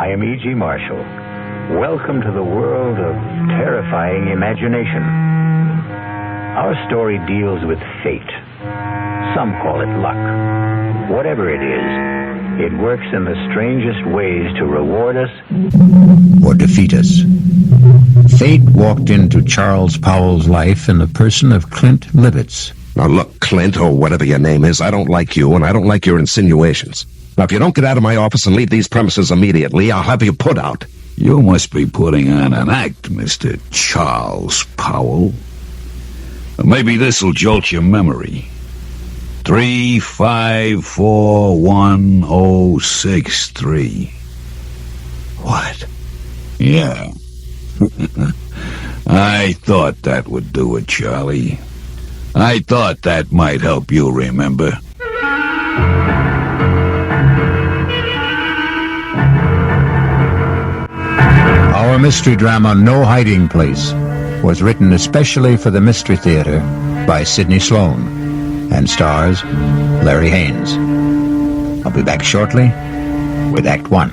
I'm E.G. Marshall. Welcome to the world of terrifying imagination. Our story deals with fate. Some call it luck. Whatever it is, it works in the strangest ways to reward us or defeat us. Fate walked into Charles Powell's life in the person of Clint Livitz. Now look, Clint, or whatever your name is, I don't like you, and I don't like your insinuations. Now, if you don't get out of my office and leave these premises immediately, I'll have you put out. You must be putting on an act, Mr. Charles Powell. Maybe this'll jolt your memory. 3541063. What? Yeah. I thought that would do it, Charlie. I thought that might help you remember. Our mystery drama, No Hiding Place, was written especially for the Mystery Theater by Sidney Sloan and stars Larry Haynes. I'll be back shortly with Act 1.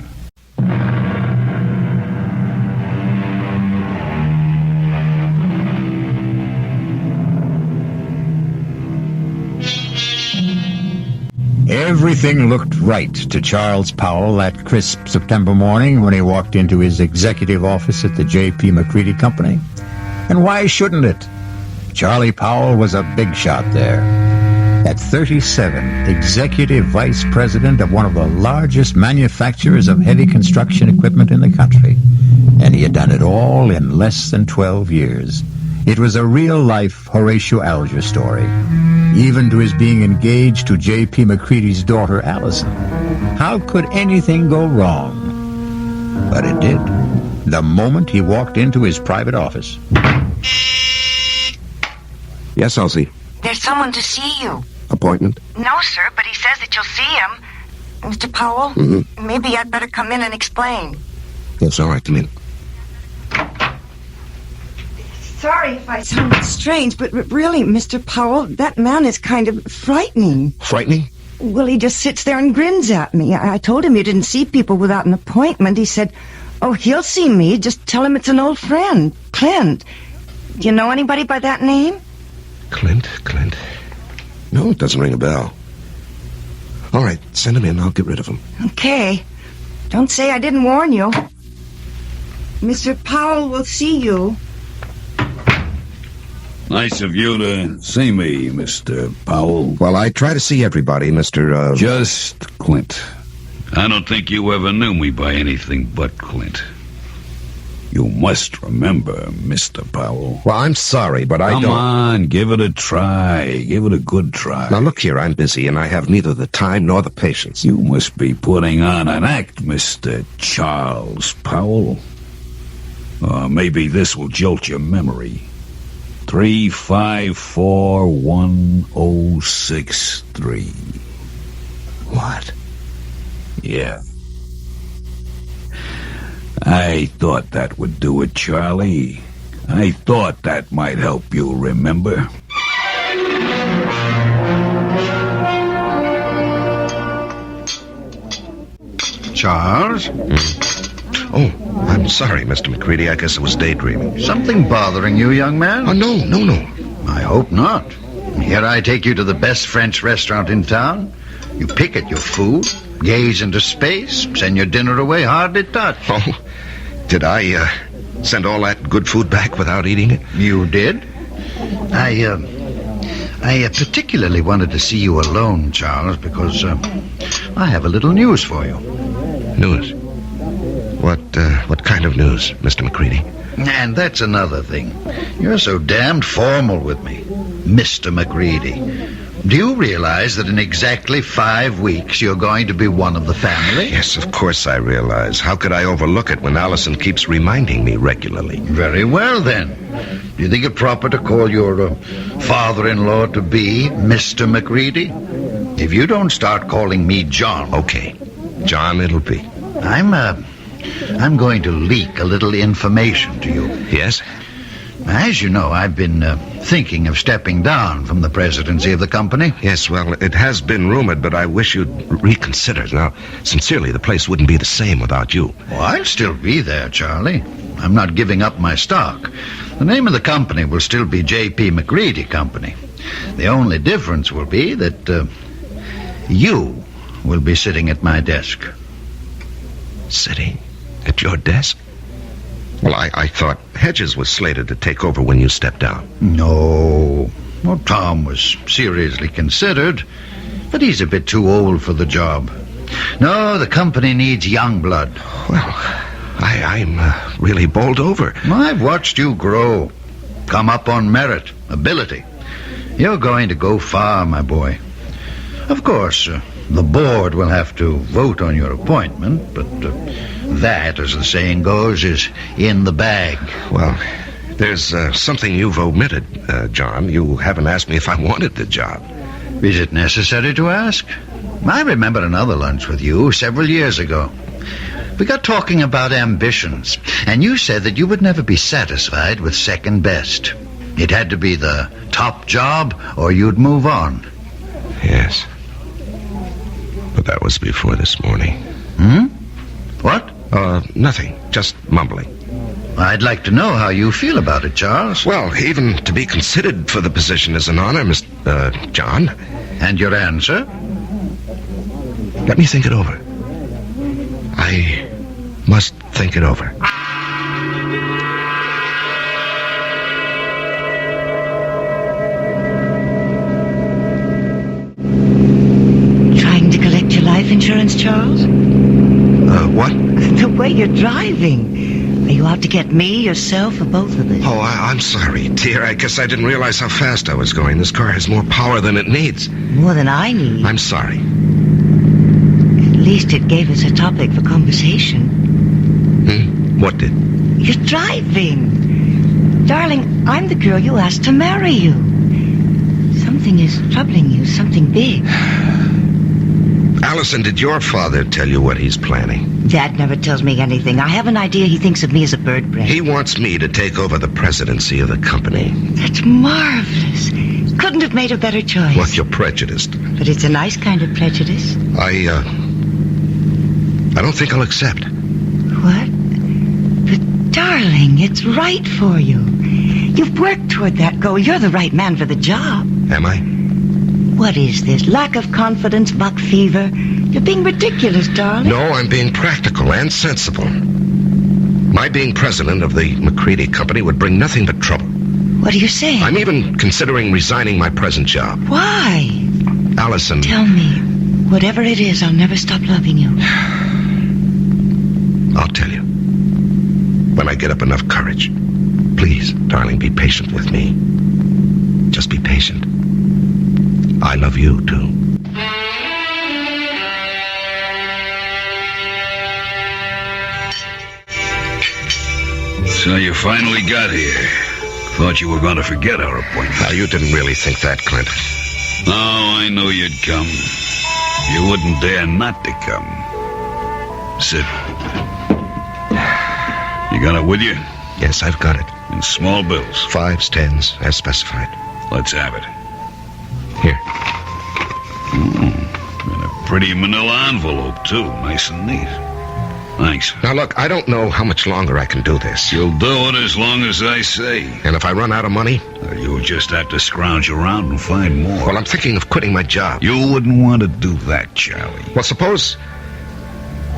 Everything looked right to Charles Powell that crisp September morning when he walked into his executive office at the J.P. McCready Company. And why shouldn't it? Charlie Powell was a big shot there. At 37, executive vice president of one of the largest manufacturers of heavy construction equipment in the country. And he had done it all in less than 12 years. It was a real-life Horatio Alger story, even to his being engaged to J.P. McCready's daughter, Allison. How could anything go wrong? But it did, the moment he walked into his private office. Yes, Elsie. There's someone to see you. Appointment? No, sir, but he says that you'll see him. Mr. Powell, maybe I'd better come in and explain. Yes, all right, come in. Sorry if I sound strange, but really, Mr. Powell, that man is kind of frightening. Frightening? Well, he just sits there and grins at me. I told him you didn't see people without an appointment. He said, oh, he'll see me. Just tell him it's an old friend, Clint. Do you know anybody by that name? Clint? No, it doesn't ring a bell. All right, send him in. I'll get rid of him. Okay. Don't say I didn't warn you. Mr. Powell will see you. Nice of you to see me, Mr. Powell. Well, I try to see everybody, Mr. Just Clint. I don't think you ever knew me by anything but Clint. You must remember, Mr. Powell. Well, I'm sorry, but I don't... Come on, give it a try. Give it a good try. Now, look here, I'm busy, and I have neither the time nor the patience. You must be putting on an act, Mr. Charles Powell. Maybe this will jolt your memory. 3541063. What? Yeah. I thought that would do it, Charlie. I thought that might help you remember. Charles? Oh, I'm sorry, Mr. McCready. I guess I was daydreaming. Something bothering you, young man? Oh, no. I hope not. Here I take you to the best French restaurant in town. You pick at your food, gaze into space, send your dinner away hardly touched. Oh, did I send all that good food back without eating it? You did? I particularly wanted to see you alone, Charles, because I have a little news for you. News? What kind of news, Mr. McCready? And that's another thing. You're so damned formal with me, Mr. McCready. Do you realize that in exactly 5 weeks you're going to be one of the family? Yes, of course I realize. How could I overlook it when Allison keeps reminding me regularly? Very well, then. Do you think it proper to call your father-in-law to be Mr. McCready? If you don't start calling me John... Okay, John it'll be. I'm going to leak a little information to you. Yes? As you know, I've been thinking of stepping down from the presidency of the company. Yes, well, it has been rumored, but I wish you'd reconsider. Now, sincerely, the place wouldn't be the same without you. Oh, I'll still be there, Charlie. I'm not giving up my stock. The name of the company will still be J.P. McCready Company. The only difference will be that you will be sitting at my desk. Sitting at your desk? Well, I thought Hedges was slated to take over when you stepped down. No. Well, Tom was seriously considered, but he's a bit too old for the job. No, the company needs young blood. Well, I'm really bowled over. I've watched you grow. Come up on merit, ability. You're going to go far, my boy. Of course, the board will have to vote on your appointment, but that, as the saying goes, is in the bag. Well, there's something you've omitted, John. You haven't asked me if I wanted the job. Is it necessary to ask? I remember another lunch with you several years ago. We got talking about ambitions, and you said that you would never be satisfied with second best. It had to be the top job, or you'd move on. Yes. But that was before this morning. What? Nothing. Just mumbling. I'd like to know how you feel about it, Charles. Well, even to be considered for the position is an honor, Mr. John. And your answer? Let me think it over. I must think it over. Trying to collect your life insurance, Charles? What? The way you're driving. Are you out to get me, yourself, or both of us? Oh, I'm sorry, dear. I guess I didn't realize how fast I was going. This car has more power than it needs. More than I need. I'm sorry. At least it gave us a topic for conversation. What did? You're driving. Darling, I'm the girl you asked to marry you. Something is troubling you, something big. Allison, did your father tell you what he's planning? Dad never tells me anything. I have an idea he thinks of me as a bird brain. He wants me to take over the presidency of the company. That's marvelous. Couldn't have made a better choice. Well, you're prejudiced. But it's a nice kind of prejudice. I don't think I'll accept. What? But, darling, it's right for you. You've worked toward that goal. You're the right man for the job. Am I? What is this? Lack of confidence, buck fever? You're being ridiculous, darling. No, I'm being practical and sensible. My being president of the McCready Company would bring nothing but trouble. What are you saying? I'm even considering resigning my present job. Why? Allison... Tell me. Whatever it is, I'll never stop loving you. I'll tell you. When I get up enough courage. Please, darling, be patient with me. Just be patient. I love you, too. So you finally got here. Thought you were going to forget our appointment. Now, you didn't really think that, Clint. Oh, I knew you'd come. You wouldn't dare not to come. Sit. You got it with you? Yes, I've got it. In small bills. 5s, 10s, as specified. Let's have it. Here. And a pretty manila envelope, too. Nice and neat. Thanks. Now, look, I don't know how much longer I can do this. You'll do it as long as I say. And if I run out of money? You'll just have to scrounge around and find more. Well, I'm thinking of quitting my job. You wouldn't want to do that, Charlie. Well, suppose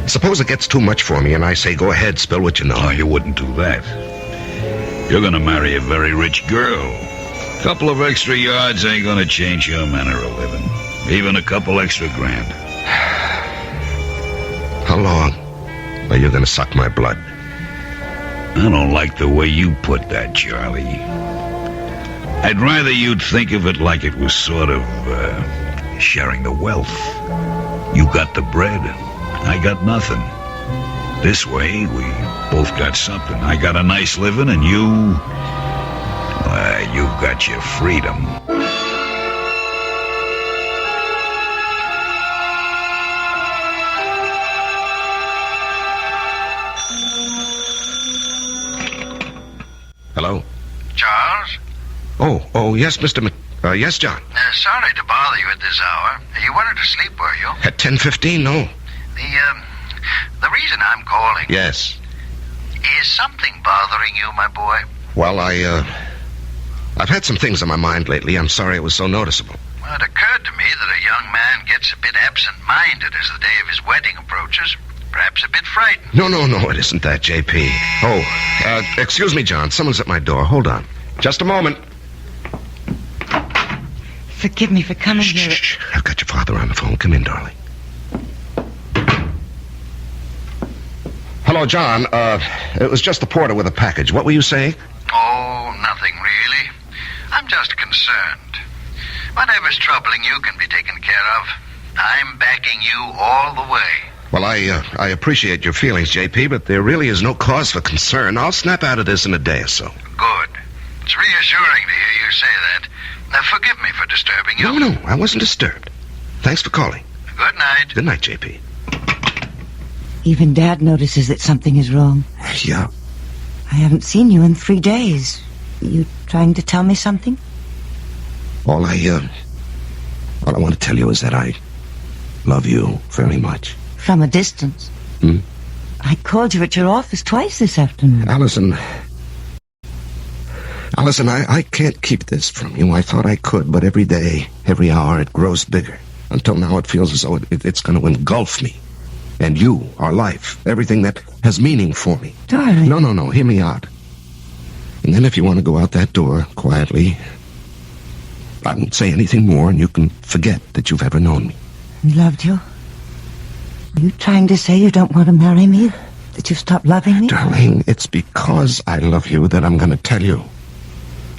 it gets too much for me and I say, go ahead, spill what you know. Oh, you wouldn't do that. You're going to marry a very rich girl. A couple of extra yards ain't going to change your manner of living. Even a couple extra grand. How long are you going to suck my blood? I don't like the way you put that, Charlie. I'd rather you'd think of it like it was sort of sharing the wealth. You got the bread. I got nothing. This way, we both got something. I got a nice living, and you got your freedom. Hello? Charlie? Oh, yes, Mr. Yes, John. Sorry to bother you at this hour. You wanted to sleep, were you? At 10:15, no. The reason I'm calling... Yes. Is something bothering you, my boy? Well, I've had some things on my mind lately. I'm sorry it was so noticeable. Well, it occurred to me that a young man gets a bit absent-minded as the day of his wedding approaches. Perhaps a bit frightened. No, it isn't that, J.P. Oh, excuse me, John. Someone's at my door. Hold on. Just a moment. Forgive me for coming here. Shh. I've got your father on the phone. Come in, darling. Hello, John. It was just the porter with a package. What were you saying? Oh, nothing really. I'm just concerned. Whatever's troubling you can be taken care of. I'm backing you all the way. Well, I appreciate your feelings, J.P., but there really is no cause for concern. I'll snap out of this in a day or so. Good. It's reassuring to hear you say that. Now, forgive me for disturbing you. No, I wasn't disturbed. Thanks for calling. Good night. Good night, J.P. Even Dad notices that something is wrong. Yeah. I haven't seen you in 3 days. You trying to tell me something? All I want to tell you is that I love you very much. From a distance. I called you at your office twice this afternoon. Allison, I can't keep this from you. I thought I could, but every day, every hour, it grows bigger. Until now, it feels as though it's going to engulf me. And you, our life, everything that has meaning for me. Darling. No, hear me out. And then if you want to go out that door quietly, I won't say anything more, and you can forget that you've ever known me. Loved you? Are you trying to say you don't want to marry me? That you've stopped loving me? Darling, it's because I love you that I'm going to tell you.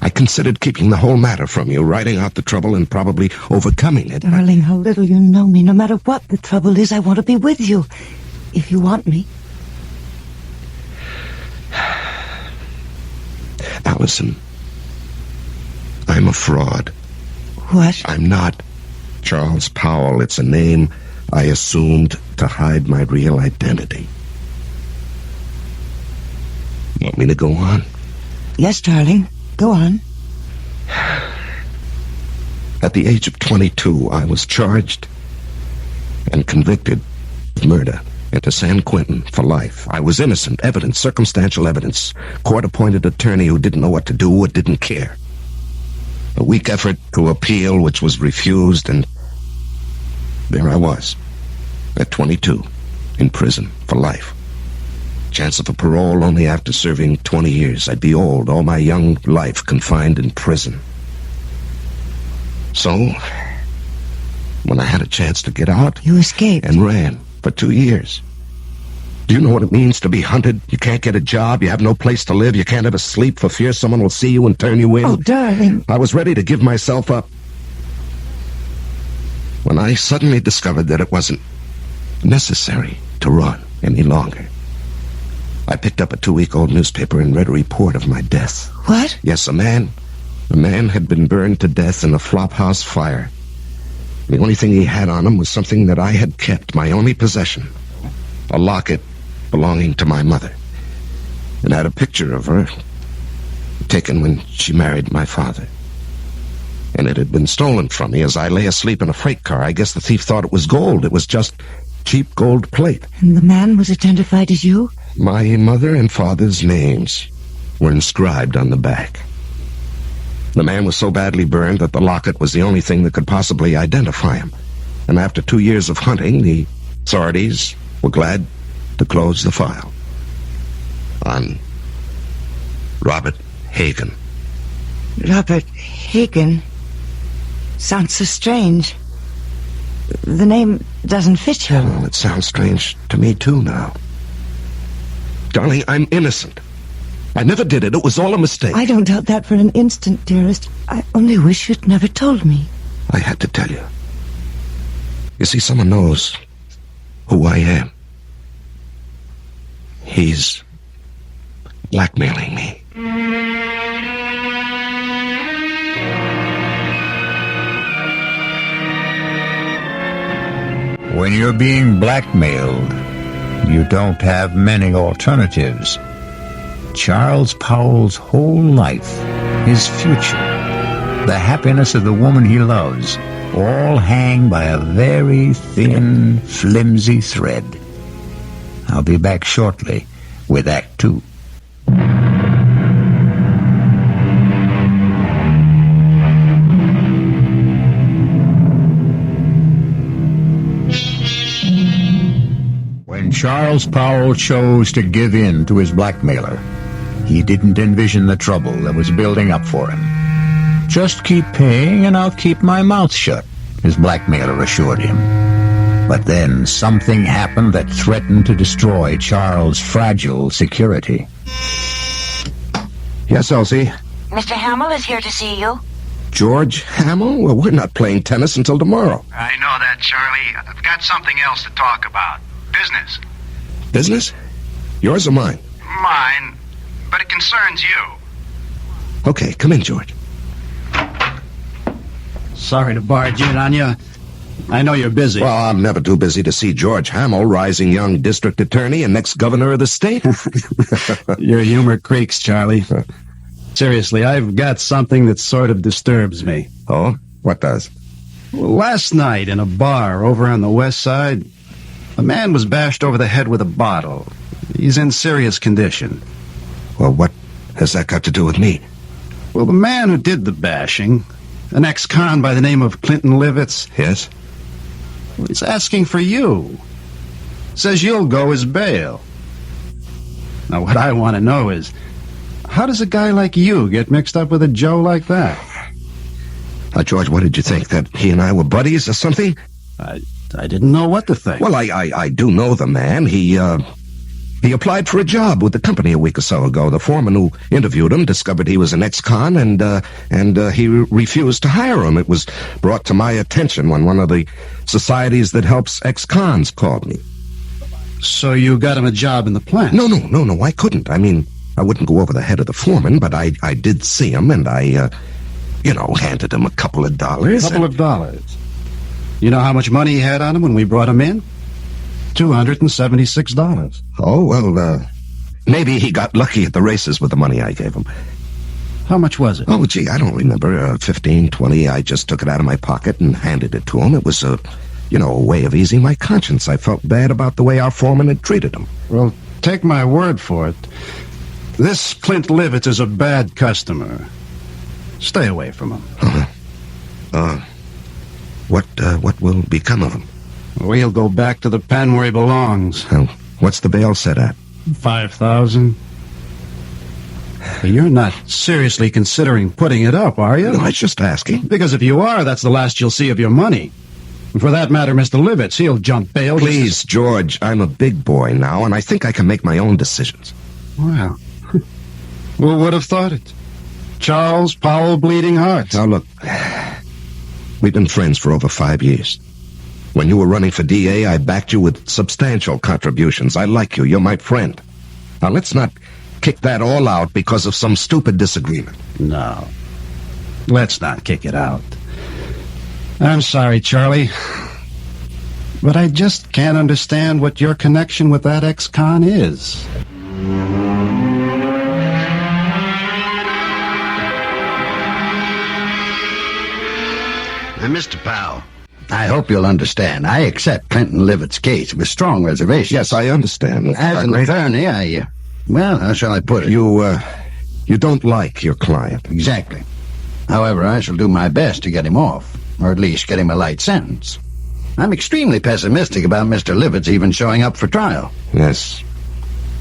I considered keeping the whole matter from you, writing out the trouble and probably overcoming it. Darling, how little you know me. No matter what the trouble is, I want to be with you. If you want me. Allison, I'm a fraud. What? I'm not Charles Powell. It's a name I assumed to hide my real identity. Want me to go on? Yes, darling. Go on. At the age of 22, I was charged and convicted of murder into San Quentin for life. I was innocent. Evidence, circumstantial evidence. Court-appointed attorney who didn't know what to do or didn't care. A weak effort to appeal, which was refused, and there I was, at 22, in prison for life. Chance of a parole only after serving 20 years. I'd be old, all my young life confined in prison. So, when I had a chance to get out... You escaped. And ran for 2 years. Do you know what it means to be hunted? You can't get a job, you have no place to live, you can't ever sleep for fear someone will see you and turn you in. Oh, darling. I was ready to give myself up when I suddenly discovered that it wasn't necessary to run any longer. I picked up a 2-week-old newspaper and read a report of my death. What? Yes, a man had been burned to death in a flophouse fire. The only thing he had on him was something that I had kept, my only possession. A locket belonging to my mother. It had a picture of her, taken when she married my father. And it had been stolen from me as I lay asleep in a freight car. I guess the thief thought it was gold. It was just cheap gold plate. And the man was identified as you? My mother and father's names were inscribed on the back. The man was so badly burned that the locket was the only thing that could possibly identify him. And after 2 years of hunting, the authorities were glad to close the file on Robert Hagen. Robert Hagen? Sounds so strange. The name doesn't fit you. Well, it sounds strange to me, too, now. Darling, I'm innocent. I never did it. It was all a mistake. I don't doubt that for an instant, dearest. I only wish you'd never told me. I had to tell you. You see, someone knows who I am. He's blackmailing me. When you're being blackmailed, you don't have many alternatives. Charles Powell's whole life, his future, the happiness of the woman he loves, all hang by a very thin, flimsy thread. I'll be back shortly with Act 2. When Charles Powell chose to give in to his blackmailer, he didn't envision the trouble that was building up for him. "Just keep paying and I'll keep my mouth shut," his blackmailer assured him. But then something happened that threatened to destroy Charles' fragile security. Yes, Elsie? Mr. Hamill is here to see you. George Hamill? Well, we're not playing tennis until tomorrow. I know that, Charlie. I've got something else to talk about. Business. Business? Yours or mine? Mine, but it concerns you. Okay, come in, George. Sorry to barge in on you. I know you're busy. Well, I'm never too busy to see George Hamill, rising young district attorney and next governor of the state. Your humor creaks, Charlie. Seriously, I've got something that sort of disturbs me. Oh? What does? Well, last night in a bar over on the west side, a man was bashed over the head with a bottle. He's in serious condition. Well, what has that got to do with me? Well, the man who did the bashing, an ex-con by the name of Clinton Livitz, Yes? he's asking for you. Says you'll go as bail. Now, what I want to know is, how does a guy like you get mixed up with a Joe like that? George, what did you think? That he and I were buddies or something? I didn't know what to think. Well, I do know the man. He applied for a job with the company a week or so ago. The foreman who interviewed him discovered he was an ex-con, and he refused to hire him. It was brought to my attention when one of the societies that helps ex-cons called me. So you got him a job in the plant? No, I couldn't. I mean, I wouldn't go over the head of the foreman, but I did see him, and I handed him a couple of dollars. Couple of dollars. You know how much money he had on him when we brought him in? $276. Oh, well, maybe he got lucky at the races with the money I gave him. How much was it? Oh, gee, I don't remember. 15, 20. I just took it out of my pocket and handed it to him. It was a way of easing my conscience. I felt bad about the way our foreman had treated him. Well, take my word for it. This Clint Livitz is a bad customer. Stay away from him. What will become of him? Well, he'll go back to the pen where he belongs. What's the bail set at? $5,000. You're not seriously considering putting it up, are you? No, I was just asking. Because if you are, that's the last you'll see of your money. And for that matter, Mr. Livitz, he'll jump bail. Please, George, I'm a big boy now, and I think I can make my own decisions. Well, who would have thought it? Charles Powell Bleeding Heart. Now, look, we've been friends for over 5 years. When you were running for DA, I backed you with substantial contributions. I like you. You're my friend. Now, let's not kick that all out because of some stupid disagreement. No. Let's not kick it out. I'm sorry, Charlie. But I just can't understand what your connection with that ex-con is. Now, Mr. Powell, I hope you'll understand. I accept Clinton Livitz's case with strong reservations. Yes, I understand. As an attorney, how shall I put it? You don't like your client. Exactly. However, I shall do my best to get him off, or at least get him a light sentence. I'm extremely pessimistic about Mr. Livitz even showing up for trial. Yes.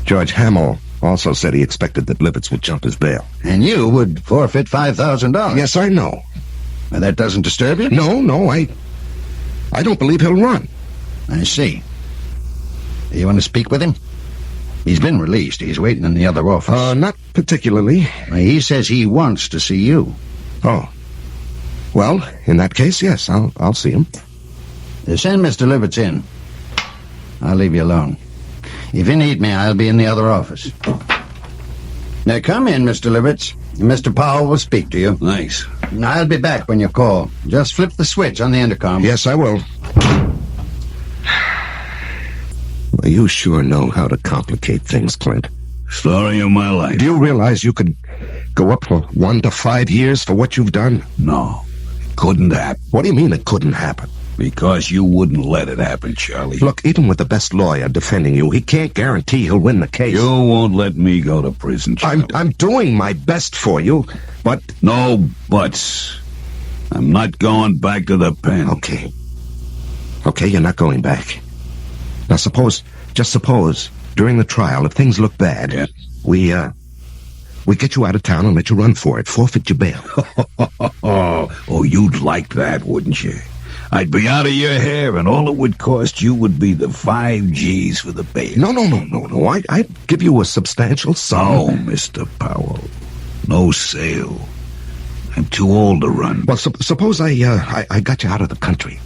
George Hamill also said he expected that Livitz would jump his bail. And you would forfeit $5,000. Yes, I know. Now, that doesn't disturb you? No, I don't believe he'll run. I see. Do you want to speak with him? He's been released. He's waiting in the other office. Not particularly. He says he wants to see you. Oh. Well, in that case, yes, I'll see him. Send Mr. Livitz in. I'll leave you alone. If you need me, I'll be in the other office. Now, come in, Mr. Livitz. Mr. Powell will speak to you. Thanks. I'll be back when you call. Just flip the switch on the intercom. Yes, I will. Well, you sure know how to complicate things, Clint. Story of my life. Do you realize you could go up from 1 to 5 years for what you've done? No, it couldn't happen. What do you mean it couldn't happen? Because you wouldn't let it happen, Charlie. Look, even with the best lawyer defending you, he can't guarantee he'll win the case. You won't let me go to prison, Charlie. I'm doing my best for you, but... No buts. I'm not going back to the pen. Okay. Okay, you're not going back. Now just suppose, during the trial, if things look bad, Yeah. we get you out of town and let you run for it, forfeit your bail. Oh, you'd like that, wouldn't you? I'd be out of your hair, and all it would cost you would be the 5 G's for the bail. No. I'd give you a substantial sum. Oh, Mr. Powell, no sale. I'm too old to run. Well, suppose I got you out of the country.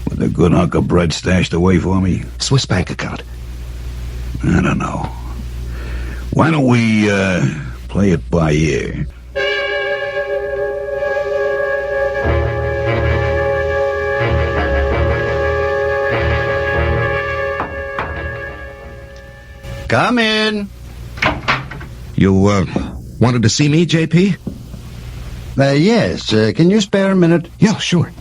With a good hunk of bread stashed away for me? Swiss bank account. I don't know. Why don't we, play it by ear? Come in. You, wanted to see me, JP? Yes. Can you spare a minute? Yeah, sure.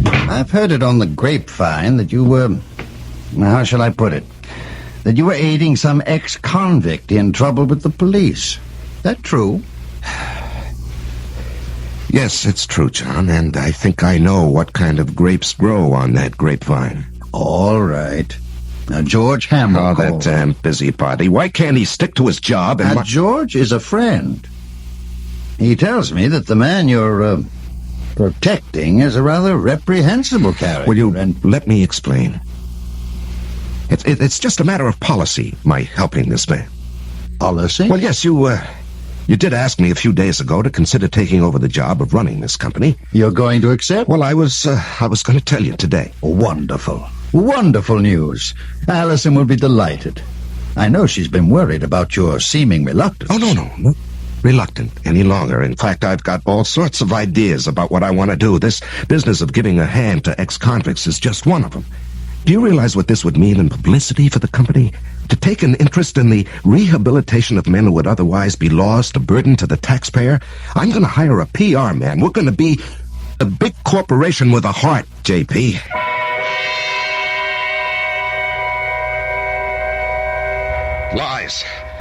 I've heard it on the grapevine that you were... how shall I put it? That you were aiding some ex-convict in trouble with the police. That true? Yes, it's true, John, and I think I know what kind of grapes grow on that grapevine. All right. Now, George Hamill Oh, that called. damn busybody. Why can't he stick to his job and... Now, George is a friend. He tells me that the man you're, protecting is a rather reprehensible character. Will you let me explain? It's just a matter of policy, my helping this man. Policy? Well, yes, you did ask me a few days ago to consider taking over the job of running this company. You're going to accept? Well, I was going to tell you today. Wonderful. Wonderful news. Allison will be delighted. I know she's been worried about your seeming reluctance. Oh, no. Not reluctant any longer. In fact, I've got all sorts of ideas about what I want to do. This business of giving a hand to ex-convicts is just one of them. Do you realize what this would mean in publicity for the company? To take an interest in the rehabilitation of men who would otherwise be lost, a burden to the taxpayer? I'm going to hire a PR man. We're going to be a big corporation with a heart, JP.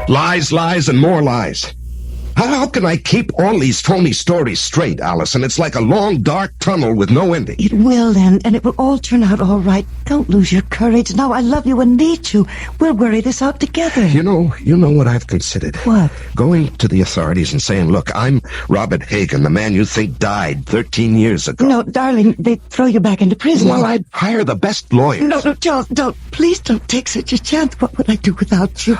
Lies, and more lies. How can I keep all these phony stories straight, Allison? It's like a long, dark tunnel with no ending. It will end, and it will all turn out all right. Don't lose your courage. Now, I love you and need you. We'll worry this out together. You know what I've considered? What? Going to the authorities and saying, look, I'm Robert Hagen, the man you think died 13 years ago. No, darling, they'd throw you back into prison. Well, I'd hire the best lawyers. No, Charles, don't. Please don't take such a chance. What would I do without you?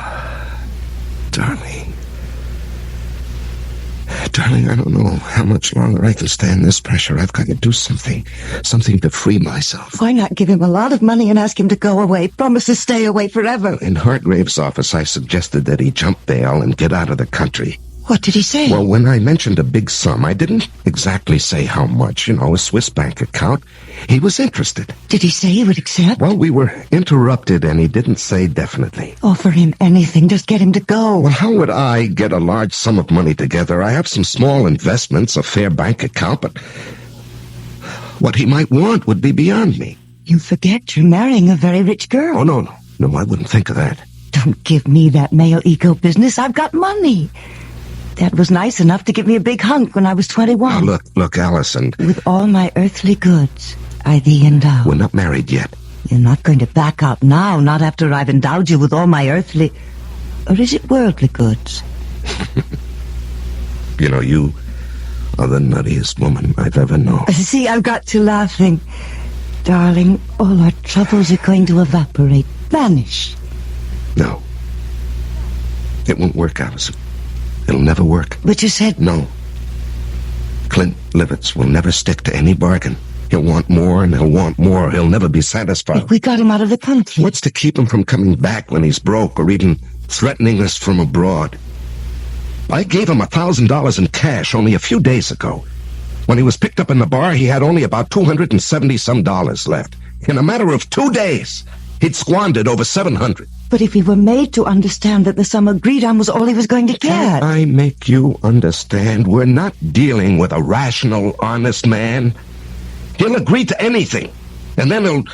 Darling, I don't know how much longer I can stand this pressure. I've got to do something to free myself. Why not give him a lot of money and ask him to go away? Promise to stay away forever. In Hargrave's office, I suggested that he jump bail and get out of the country. What did he say? Well, when I mentioned a big sum, I didn't exactly say how much, a Swiss bank account. He was interested. Did he say he would accept? Well, we were interrupted, and he didn't say definitely. Offer him anything. Just get him to go. Well, how would I get a large sum of money together? I have some small investments, a fair bank account, but what he might want would be beyond me. You forget you're marrying a very rich girl. Oh, no, I wouldn't think of that. Don't give me that male ego business. I've got money. Dad was nice enough to give me a big hunk when I was 21. Oh, look, Allison. With all my earthly goods, I thee endow. We're not married yet. You're not going to back out now, not after I've endowed you with all my earthly... Or is it worldly goods? You are the nuttiest woman I've ever known. See, I've got to laughing. Darling, all our troubles are going to evaporate, vanish. No. It won't work, Allison. It'll never work. But you said... No. Clint Livitz will never stick to any bargain. He'll want more and he'll want more. He'll never be satisfied. We got him out of the country. What's to keep him from coming back when he's broke or even threatening us from abroad? I gave him $1,000 in cash only a few days ago. When he was picked up in the bar, he had only about $270-some left. In a matter of 2 days, He'd squandered over $700. But if he were made to understand that the sum agreed on was all he was going to get... Can't I make you understand? We're not dealing with a rational, honest man. He'll agree to anything. And then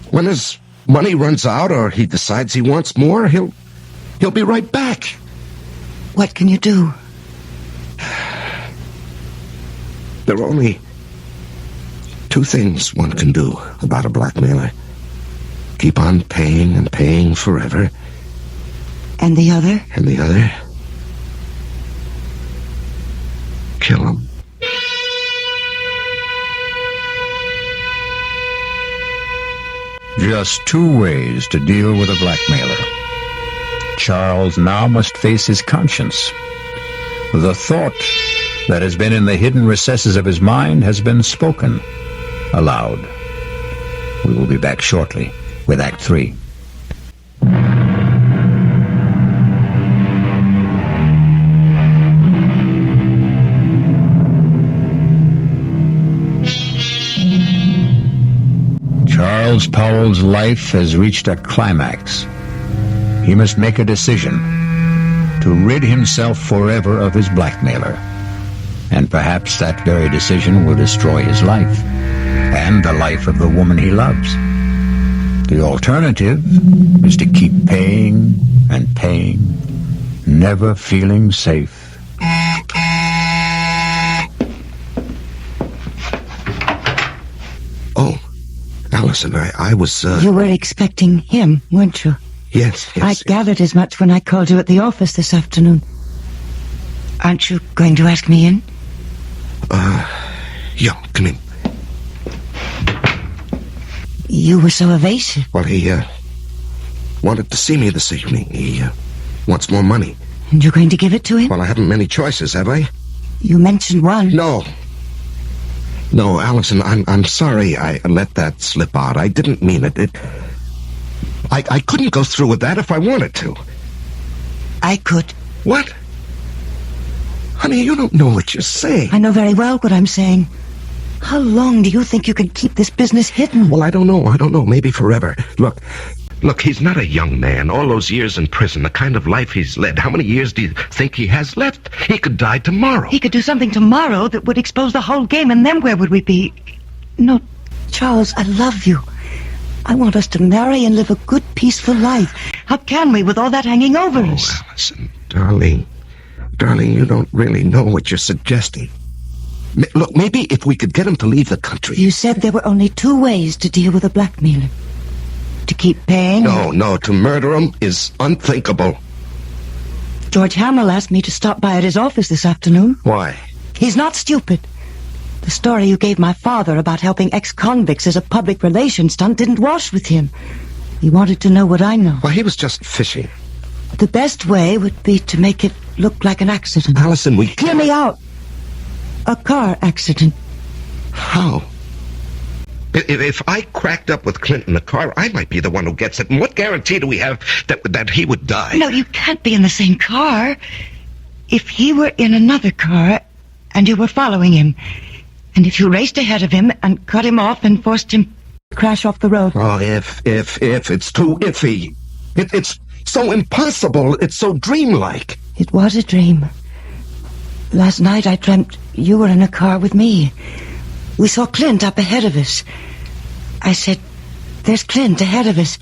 when his money runs out or he decides he wants more, he'll be right back. What can you do? There are only two things one can do about a blackmailer. Keep on paying and paying forever. And the other? And the other? Kill him. Just two ways to deal with a blackmailer. Charles now must face his conscience. The thought that has been in the hidden recesses of his mind has been spoken aloud. We will be back shortly with Act 3. Charles Powell's life has reached a climax. He must make a decision to rid himself forever of his blackmailer. And perhaps that very decision will destroy his life and the life of the woman he loves. The alternative is to keep paying and paying, never feeling safe. Oh, Allison, I was, You were expecting him, weren't you? Yes. I gathered as much when I called you at the office this afternoon. Aren't you going to ask me in? Yeah, come in. You were so evasive. Well, he, wanted to see me this evening. He, wants more money. And you're going to give it to him? Well, I haven't many choices, have I? You mentioned one. No, Allison, I'm sorry I let that slip out. I didn't mean it. I couldn't go through with that if I wanted to. I could. What? Honey, you don't know what you're saying. I know very well what I'm saying. How long do you think you can keep this business hidden? Well, I don't know. Maybe forever. Look, he's not a young man. All those years in prison, the kind of life he's led. How many years do you think he has left? He could die tomorrow. He could do something tomorrow that would expose the whole game, and then where would we be? No, Charles, I love you. I want us to marry and live a good, peaceful life. How can we with all that hanging over us? Oh, Allison, darling, you don't really know what you're suggesting. Look, maybe if we could get him to leave the country. You said there were only two ways to deal with a blackmailer. To keep paying? No, to murder him is unthinkable. George Hamill asked me to stop by at his office this afternoon. Why? He's not stupid. The story you gave my father about helping ex-convicts as a public relations stunt didn't wash with him. He wanted to know what I know. Well, he was just fishing. The best way would be to make it look like an accident. Allison, Hear me out. A car accident. How? If I cracked up with Clint in the car, I might be the one who gets it. And what guarantee do we have that he would die? No, you can't be in the same car. If he were in another car and you were following him, and if you raced ahead of him and cut him off and forced him to crash off the road. Oh, if, it's too iffy. It's so impossible. It's so dreamlike. It was a dream. Last night I dreamt you were in a car with me. We saw Clint up ahead of us. I said, there's Clint ahead of us.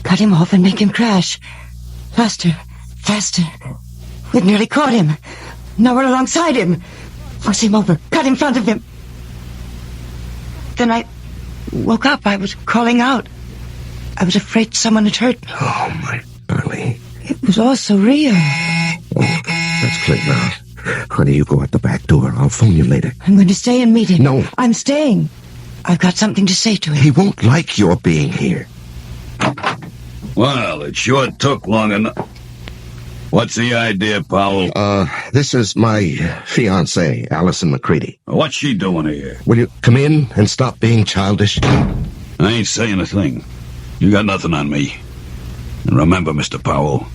Cut him off and make him crash. Faster. We've nearly caught him. Now we're alongside him. Force him over. Cut in front of him. Then I woke up. I was calling out. I was afraid someone had hurt me. Oh, my darling. It was all so real. Oh, that's Clint now. Honey, you go out the back door. I'll phone you later. I'm going to stay and meet him. No. I'm staying. I've got something to say to him. He won't like your being here. Well, it sure took long enough. What's the idea, Powell? This is my fiancée, Allison McCready. What's she doing here? Will you come in and stop being childish? I ain't saying a thing. You got nothing on me. And remember, Mr. Powell,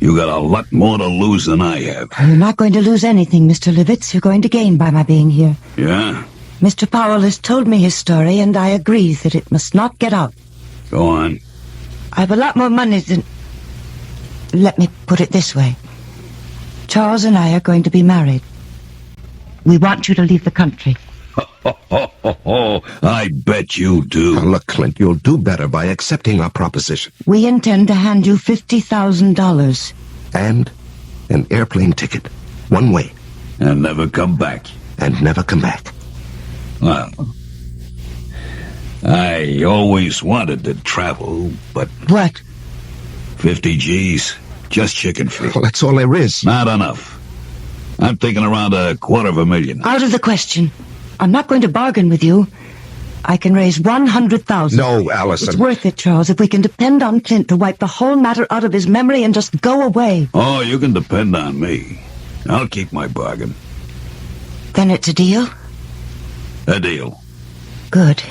you got a lot more to lose than I have. You're not going to lose anything, Mr. Livitz. You're going to gain by my being here. Yeah? Mr. Powell has told me his story, and I agree that it must not get out. Go on. I have a lot more money than... Let me put it this way. Charles and I are going to be married. We want you to leave the country. I bet you do. Now, look, Clint, you'll do better by accepting our proposition. We intend to hand you $50,000. And an airplane ticket. One way. And never come back. And never come back. Well, I always wanted to travel, but... What? 50 G's, just chicken feed. Well, that's all there is. Not enough. I'm thinking around $250,000. Out of the question. I'm not going to bargain with you. I can raise $100,000. No, Allison. It's worth it, Charles, if we can depend on Clint to wipe the whole matter out of his memory and just go away. Oh, you can depend on me. I'll keep my bargain. Then it's a deal? A deal. Good.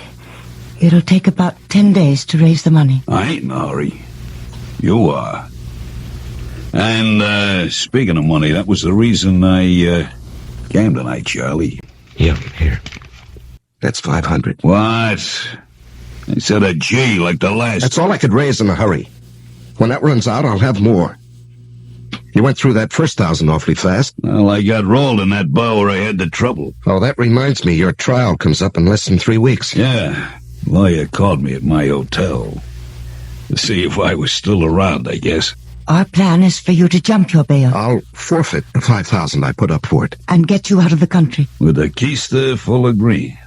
It'll take about 10 days to raise the money. I ain't in a hurry. You are. And, speaking of money, that was the reason I, came tonight, Charlie. Yeah, here. That's 500. What? I said a G like the last. That's all I could raise in a hurry. When that runs out, I'll have more. You went through that first 1,000 awfully fast. Well, I got rolled in that bar where I had the trouble. Oh, that reminds me, your trial comes up in less than 3 weeks. Yeah. Lawyer called me at my hotel to see if I was still around, I guess. Our plan is for you to jump your bail. I'll forfeit the 5,000 I put up for it. And get you out of the country. With a keister full of green.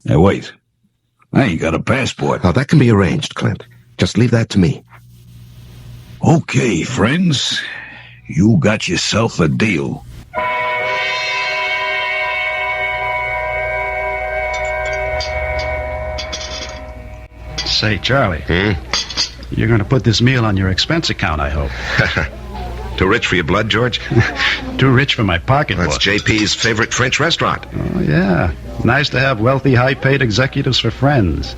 Now, wait. I ain't got a passport. Now, that can be arranged, Clint. Just leave that to me. Okay, friends. You got yourself a deal. Say, Charlie. You're going to put this meal on your expense account, I hope. Too rich for your blood, George? Too rich for my pocketbook. That's JP's favorite French restaurant. Oh, yeah. Nice to have wealthy, high-paid executives for friends.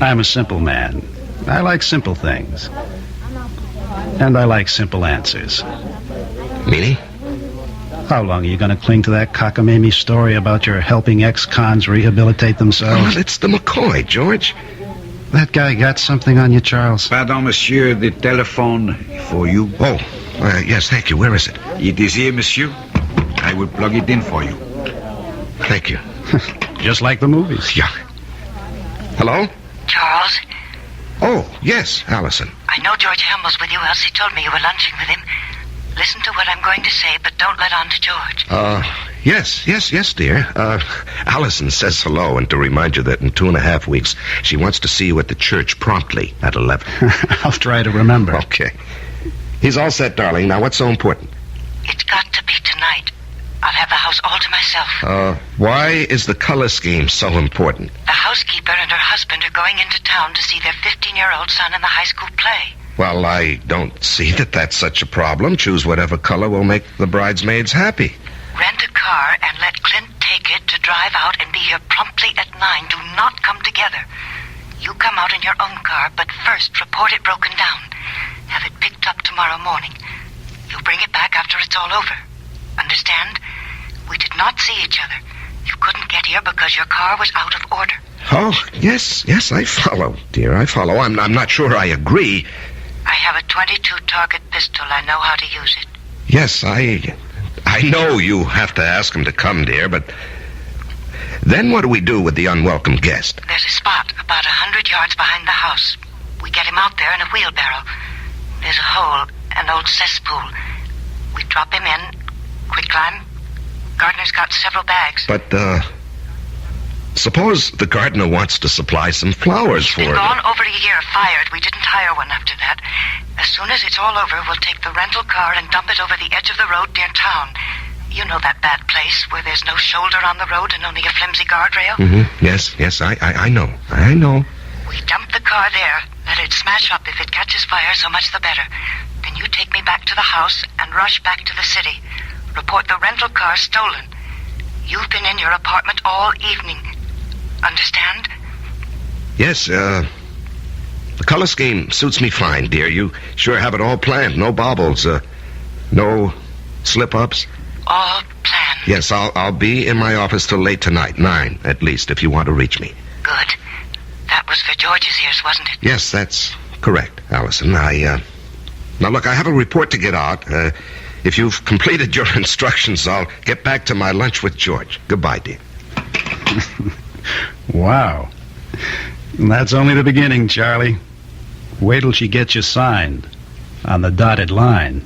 I'm a simple man. I like simple things. And I like simple answers. Meaning? How long are you going to cling to that cockamamie story about your helping ex-cons rehabilitate themselves? Oh, it's the McCoy, George. That guy got something on you, Charles? Pardon, monsieur, the telephone for you. Oh, yes, thank you. Where is it? It is here, monsieur. I will plug it in for you. Thank you. Just like the movies. Yeah. Hello? Charles, Oh, yes, Allison. I know George Hamill's with you, else he told me you were lunching with him. Listen to what I'm going to say, but don't let on to George. Yes, dear. Allison says hello, and to remind you that in 2.5 weeks, she wants to see you at the church promptly at 11. I'll try to remember. Okay. He's all set, darling. Now, what's so important? It's got to be tonight. I'll have the house all to myself. Why is the color scheme so important? The housekeeper and her husband are going into town to see their 15-year-old son in the high school play. Well, I don't see that that's such a problem. Choose whatever color will make the bridesmaids happy. Rent a car and let Clint take it to drive out and be here promptly at 9. Do not come together. You come out in your own car, but first report it broken down. Have it picked up tomorrow morning. You'll bring it back after it's all over. Understand? We did not see each other. You couldn't get here because your car was out of order. Oh, yes, I follow, dear, I follow. I'm not sure I agree. I have a .22 target pistol. I know how to use it. Yes, I know you have to ask him to come, dear, but then what do we do with the unwelcome guest? There's a spot about 100 yards behind the house. We get him out there in a wheelbarrow. There's a hole, an old cesspool. We drop him in, quitclimb. Gardner's got several bags. But, suppose the gardener wants to supply some flowers for He's it. been gone over a year, fired. We didn't hire one after that. As soon as it's all over, we'll take the rental car and dump it over the edge of the road near town. You know that bad place where there's no shoulder on the road and only a flimsy guardrail? Mm-hmm. Yes, I know. I know. We dump the car there, let it smash up. If it catches fire, so much the better. Then you take me back to the house and rush back to the city. Report the rental car stolen. You've been in your apartment all evening. Understand? Yes, the color scheme suits me fine, dear. You sure have it all planned. No baubles, no slip-ups. All planned. Yes, I'll be in my office till late tonight, 9 at least, if you want to reach me. Good. That That was for George's ears, wasn't it? Yes, that's correct, Allison. Now, look, I have a report to get out. If you've completed your instructions, I'll get back to my lunch with George. Goodbye, dear. Wow. That's only the beginning, Charlie. Wait till she gets you signed on the dotted line.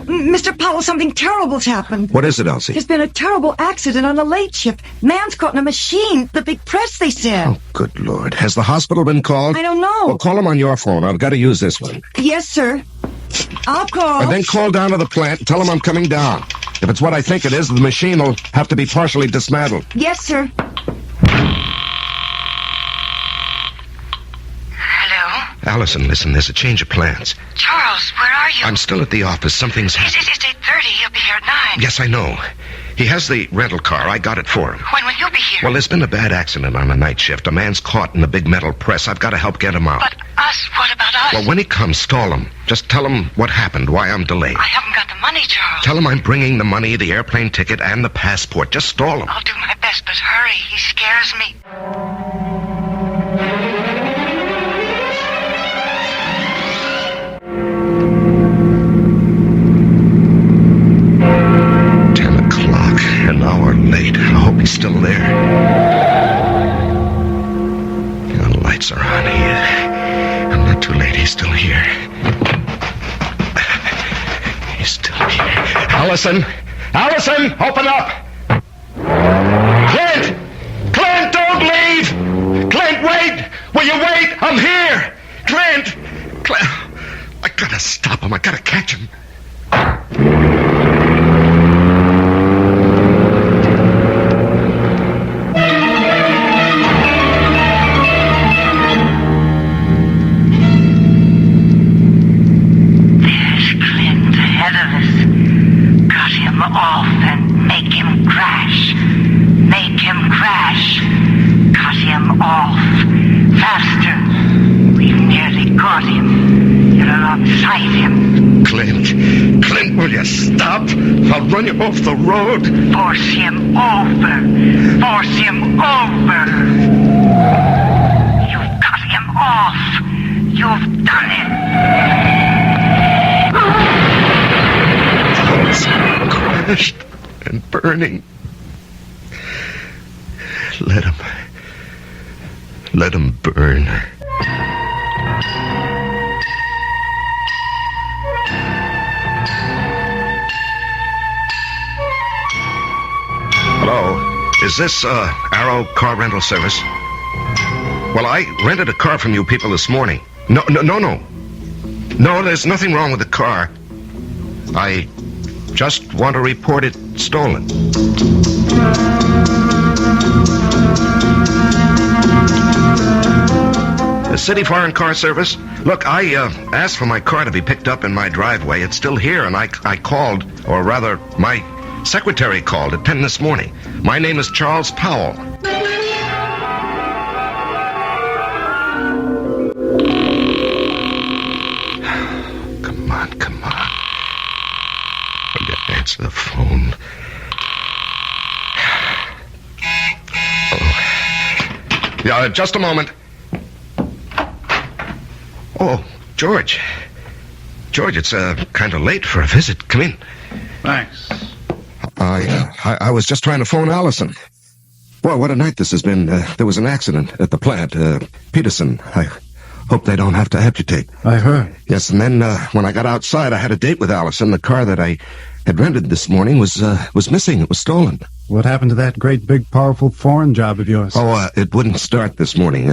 Mr. Powell, something terrible's happened. What is it, Elsie? There's been a terrible accident on the late shift. Man's caught in a machine. The big press, they said. Oh, good Lord. Has the hospital been called? I don't know. Well, call them on your phone. I've got to use this one. Yes, sir. I'll call. And then call down to the plant and tell them I'm coming down. If it's what I think it is, the machine will have to be partially dismantled. Yes, sir. Hello? Allison, listen, there's a change of plans. Charles, where are you? I'm still at the office. Something's happened. It's 8:30. He'll be here at 9. Yes, I know. He has the rental car. I got it for him. When will you be here? Well, there's been a bad accident on the night shift. A man's caught in the big metal press. I've got to help get him out. But us? What about us? Well, when he comes, stall him. Just tell him what happened, why I'm delayed. I haven't got the money, Charles. Tell him I'm bringing the money, the airplane ticket, and the passport. Just stall him. I'll do my best, but hurry. He scares me. 10 o'clock, an hour late. I hope he's still there. The lights are on here. I'm not too late. He's still here. He's still here. Allison! Allison! Open up! Clint! Clint, don't leave! Clint, wait! Will you wait? I'm here! Clint! Clint! I gotta stop him. I gotta catch him. Off and make him crash. Make him crash. Cut him off. Faster. We've nearly caught him. You're alongside him. Clint, will you stop? I'll run you off the road. Force him over. Force him over. You've cut him off. You've done it. Crashed and burning. Let him burn. Hello, is this Arrow car rental service? Well, I rented a car from you people this morning. No, there's nothing wrong with the car. I just want to report it stolen. The City Foreign Car Service? Look, I asked for my car to be picked up in my driveway. It's still here, and I called, or rather, my secretary called at 10 this morning. My name is Charles Powell. Come on. I'm going to answer the phone. Oh. Yeah, just a moment. Oh, George. George, it's kind of late for a visit. Come in. Thanks. I was just trying to phone Allison. Boy, what a night this has been. There was an accident at the plant. Peterson. I hope they don't have to amputate. I heard. Yes, and then when I got outside, I had a date with Allison. The car that I had rented this morning was missing. It was stolen. What happened to that great, big, powerful foreign job of yours? Oh, it wouldn't start this morning.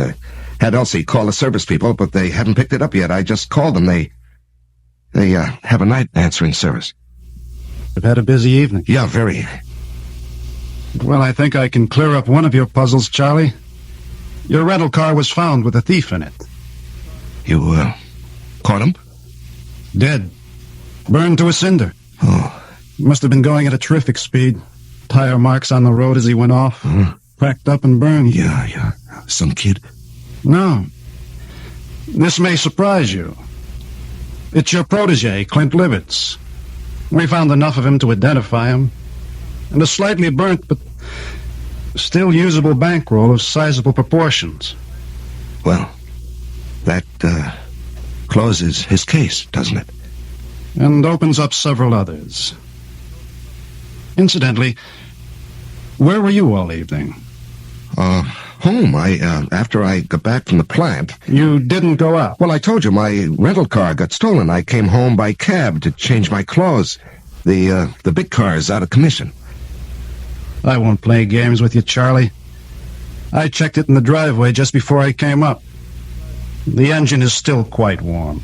Had Elsie call the service people, but they haven't picked it up yet. I just called them. They have a night answering service. You've had a busy evening. Yeah, very. Well, I think I can clear up one of your puzzles, Charlie. Your rental car was found with a thief in it. You, caught him? Dead. Burned to a cinder. Oh. Must have been going at a terrific speed. Tire marks on the road as he went off. Cracked up and burned. Yeah. Some kid? No. This may surprise you. It's your protege, Clint Livitz. We found enough of him to identify him, and a slightly burnt but still usable bankroll of sizable proportions. Well, that closes his case, doesn't it? And opens up several others. Incidentally, where were you all evening? Home. After I got back from the plant. You didn't go out? Well, I told you, my rental car got stolen. I came home by cab to change my clothes. The big car is out of commission. I won't play games with you, Charlie. I checked it in the driveway just before I came up. The engine is still quite warm.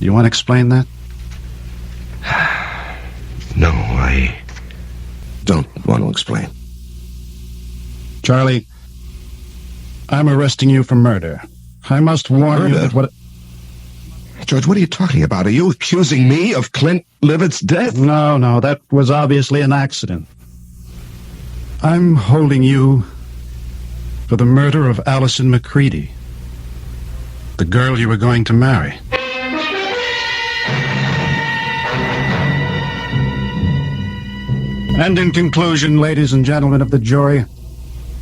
You want to explain that? No, I don't want to explain. Charlie, I'm arresting you for murder. I must warn you that what... George, what are you talking about? Are you accusing me of Clint Livett's death? No, that was obviously an accident. I'm holding you for the murder of Allison McCready, the girl you were going to marry. And in conclusion, ladies and gentlemen of the jury,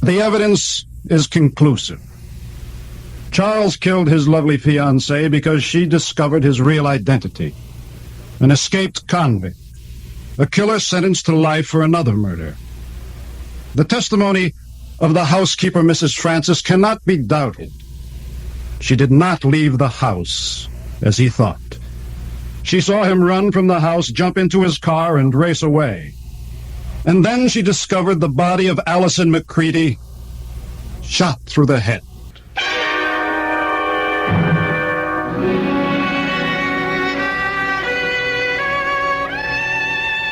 the evidence is conclusive. Charles killed his lovely fiancée because she discovered his real identity. An escaped convict. A killer sentenced to life for another murder. The testimony of the housekeeper, Mrs. Francis, cannot be doubted. She did not leave the house, as he thought. She saw him run from the house, jump into his car, and race away. And then she discovered the body of Allison McCready, shot through the head.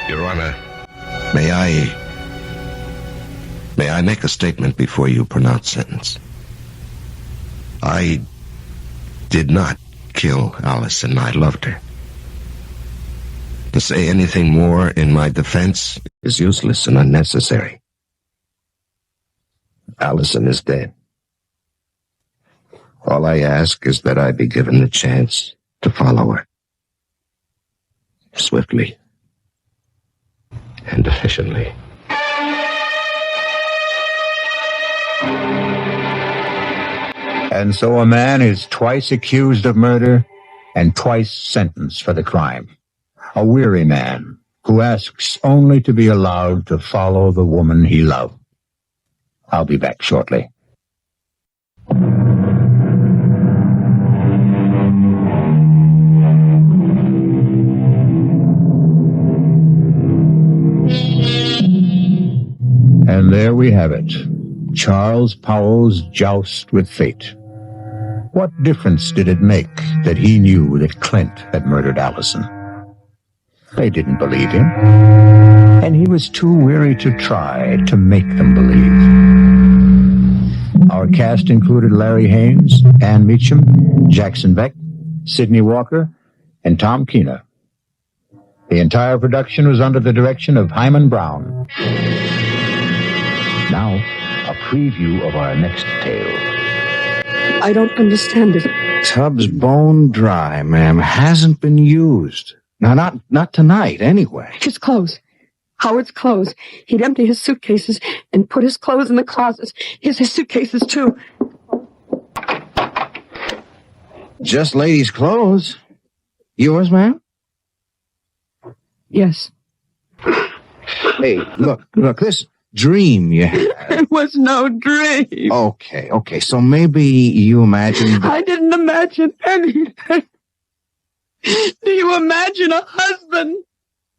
Your Honor, may I make a statement before you pronounce sentence? I did not kill Allison. I loved her. To say anything more in my defense is useless and unnecessary. Allison is dead. All I ask is that I be given the chance to follow her. Swiftly and efficiently. And so a man is twice accused of murder and twice sentenced for the crime. A weary man who asks only to be allowed to follow the woman he loved. I'll be back shortly. And there we have it. Charles Powell's joust with fate. What difference did it make that he knew that Clint had murdered Allison? They didn't believe him, and he was too weary to try to make them believe. Our cast included Larry Haynes, Ann Meacham, Jackson Beck, Sidney Walker, and Tom Keena. The entire production was under the direction of Hyman Brown. Now, a preview of our next tale. I don't understand it. Tub's bone dry, ma'am. Hasn't been used. Now, not tonight, anyway. His clothes. Howard's clothes. He'd empty his suitcases and put his clothes in the closets. His suitcases, too. Just ladies' clothes. Yours, ma'am? Yes. Hey, look, this dream you had. It was no dream. Okay, so maybe you imagined... I didn't imagine anything. Do you imagine a husband?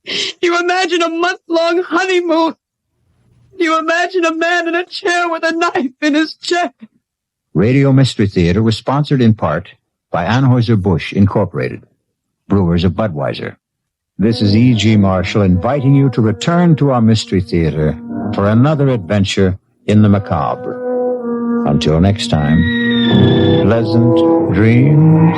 Do you imagine a month-long honeymoon? Do you imagine a man in a chair with a knife in his chest? Radio Mystery Theater was sponsored in part by Anheuser-Busch Incorporated, brewers of Budweiser. This is E.G. Marshall inviting you to return to our Mystery Theater for another adventure in the macabre. Until next time, pleasant dreams.